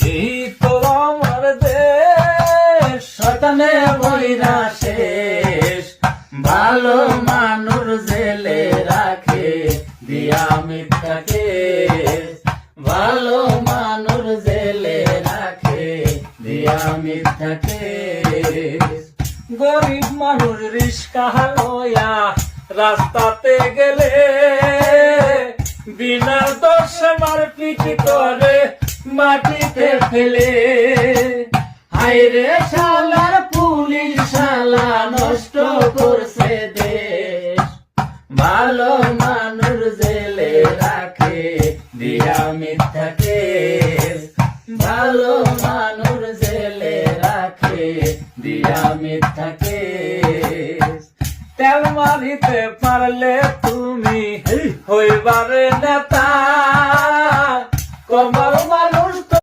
এই তো আমার দেশ, শয়তানে বইরা শেষ, ভালো মানুষ জেলে রাখে দিয়া মিথ্যা কেস, ভালো মানুষ জেলে রাখে দিয়া মিথ্যা কেস। গরিব মানুষ রিস্কা লয়া রাস্তাতে গেলে বিনা দোষে মারপিট করে মাটিতে ফেলে। হায়রে শালার পুলিশ শালা নষ্ট করছে দেশ, ভালো মানুষ জেলে রাখে দিয়া মিথ্যা কেস, ভালো মানুষ জেলে রাখে দিয়া মিথ্যা কেস। তেল মারিতে পারলে তুমি হইবারে নেতা,